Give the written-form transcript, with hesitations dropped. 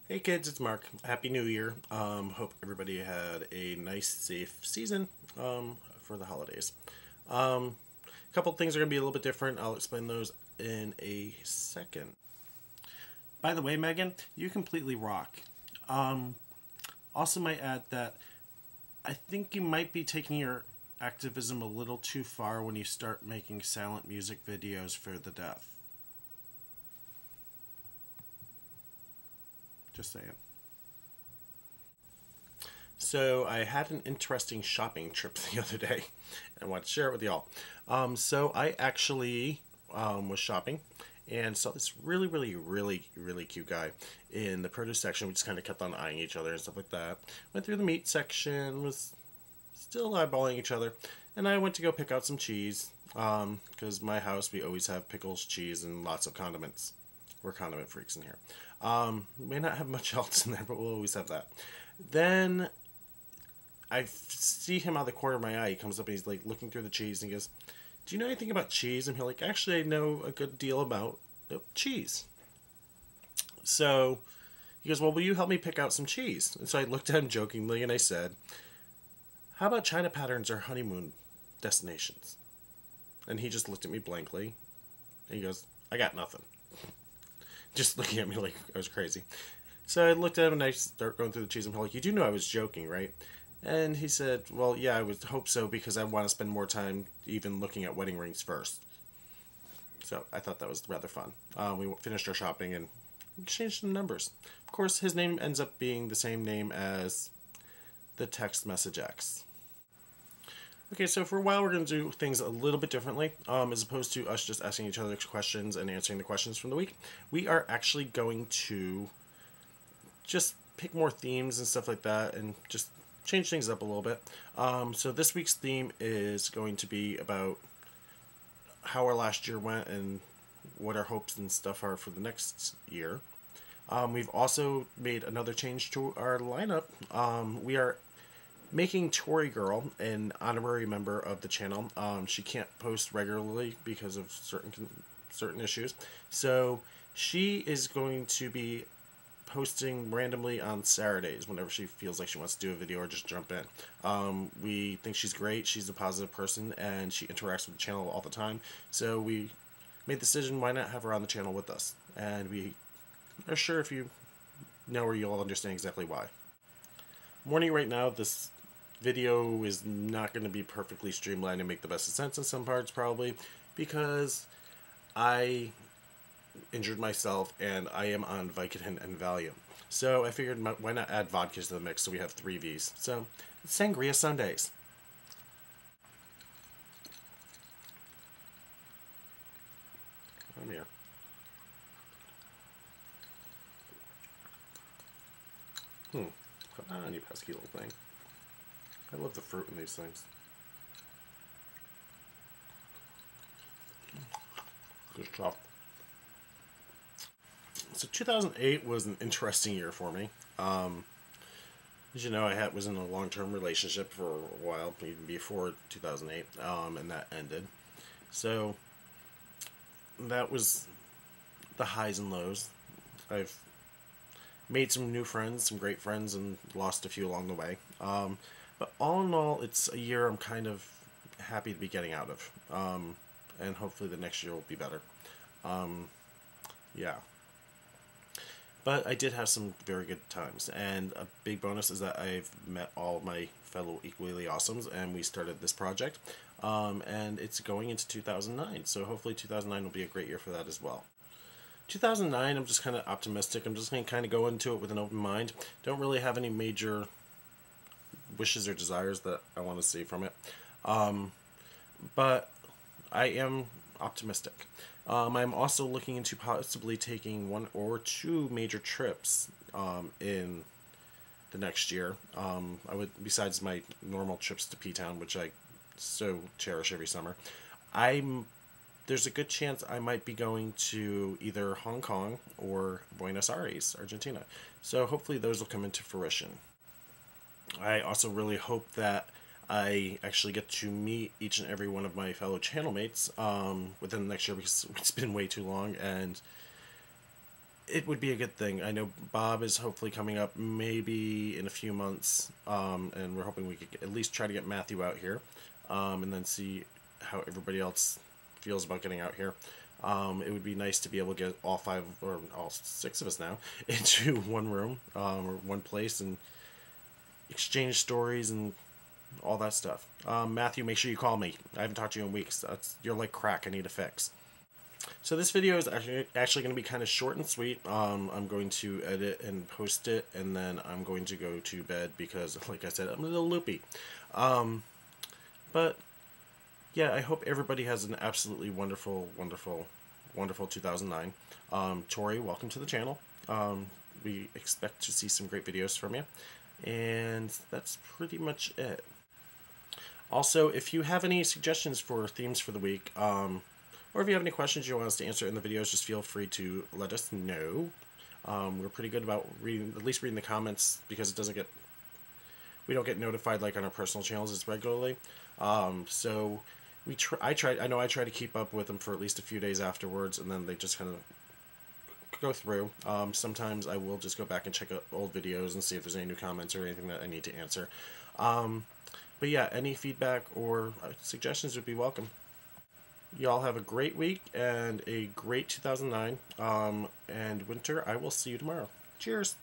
Hey kids, it's Mark. Happy New Year. Hope everybody had a nice, safe season for the holidays. A couple things are going to be a little bit different. I'll explain those in a second. By the way, Megan, you completely rock. Um, Also, might add that I think you might be taking your activism a little too far when you start making silent music videos for the deaf. Just saying. So I had an interesting shopping trip the other day. I want to share it with y'all. So I actually was shopping and saw this really cute guy in the produce section. We just kind of kept on eyeing each other and stuff like that. Went through the meat section, was still eyeballing each other, and I went to go pick out some cheese because my house we always have pickles, cheese, and lots of condiments. We're condiment freaks in here. May not have much else in there, but we'll always have that. Then I see him out of the corner of my eye. He comes up and he's like looking through the cheese and he goes, "Do you know anything about cheese?" And I'm like, "Actually, I know a good deal about cheese." So he goes, "Well, will you help me pick out some cheese?" And so I looked at him jokingly and I said, "How about China patterns or honeymoon destinations?" And he just looked at me blankly and he goes, "I got nothing." Just looking at me like I was crazy. So I looked at him and I start going through the cheese and I'm like, "You do know I was joking, right?" And he said, "Well, yeah, I would hope so because I want to spend more time even looking at wedding rings first." So I thought that was rather fun. We finished our shopping and exchanged some numbers. Of course, his name ends up being the same name as the text message X. Okay, so for a while we're going to do things a little bit differently. As opposed to us just asking each other questions and answering the questions from the week, we are actually going to just pick more themes and stuff like that and just change things up a little bit. So this week's theme is going to be about how our last year went and what our hopes and stuff are for the next year. We've also made another change to our lineup. We are making Tori Girl an honorary member of the channel. She can't post regularly because of certain issues, so she is going to be posting randomly on Saturdays whenever she feels like she wants to do a video or just jump in. We think she's great. She's a positive person and she interacts with the channel all the time. So we made the decision, why not have her on the channel with us? And we are sure if you know her, you'll understand exactly why. Warning right now, this video is not going to be perfectly streamlined and make the best of sense in some parts probably because I injured myself and I am on Vicodin and Valium. So I figured why not add vodka to the mix so we have 3 Vs. So it's Sangria Sundays. Come here. Come on, you pesky little thing. I love the fruit in these things. Good stuff. So 2008 was an interesting year for me. As you know, was in a long-term relationship for a while, even before 2008, and that ended. So that was the highs and lows. I've made some new friends, some great friends, and lost a few along the way. But all in all, it's a year I'm kind of happy to be getting out of. And hopefully the next year will be better. Yeah. But I did have some very good times, and a big bonus is that I've met all my fellow Equally Awesomes, and we started this project, and it's going into 2009, so hopefully 2009 will be a great year for that as well. 2009, I'm just kind of optimistic. I'm just going to kind of go into it with an open mind. Don't really have any major wishes or desires that I want to see from it, but I am optimistic. I'm also looking into possibly taking 1 or 2 major trips in the next year. I would, besides my normal trips to P-Town, which I so cherish every summer. There's a good chance I might be going to either Hong Kong or Buenos Aires, Argentina. So hopefully those will come into fruition. I also really hope that I actually get to meet each and every one of my fellow channel mates within the next year because it's been way too long, and it would be a good thing. I know Bob is hopefully coming up maybe in a few months, and we're hoping we could at least try to get Matthew out here, and then see how everybody else feels about getting out here. It would be nice to be able to get all 5 or all 6 of us now into one room or one place and exchange stories and all that stuff. Matthew, make sure you call me. I haven't talked to you in weeks. You're like crack. I need a fix. So this video is actually going to be kind of short and sweet. I'm going to edit and post it, and then I'm going to go to bed because, like I said, I'm a little loopy. But yeah, I hope everybody has an absolutely wonderful, wonderful, wonderful 2009. Tori, welcome to the channel. We expect to see some great videos from you. And that's pretty much it. Also, if you have any suggestions for themes for the week, or if you have any questions you want us to answer in the videos, just feel free to let us know. We're pretty good about at least reading the comments, because it doesn't get, we don't get notified like on our personal channels as regularly. So I try to keep up with them for at least a few days afterwards, and then they just kind of go through. Sometimes I will just go back and check out old videos and see if there's any new comments or anything that I need to answer. But yeah, any feedback or suggestions would be welcome. Y'all have a great week and a great 2009. And Winter, I will see you tomorrow. Cheers.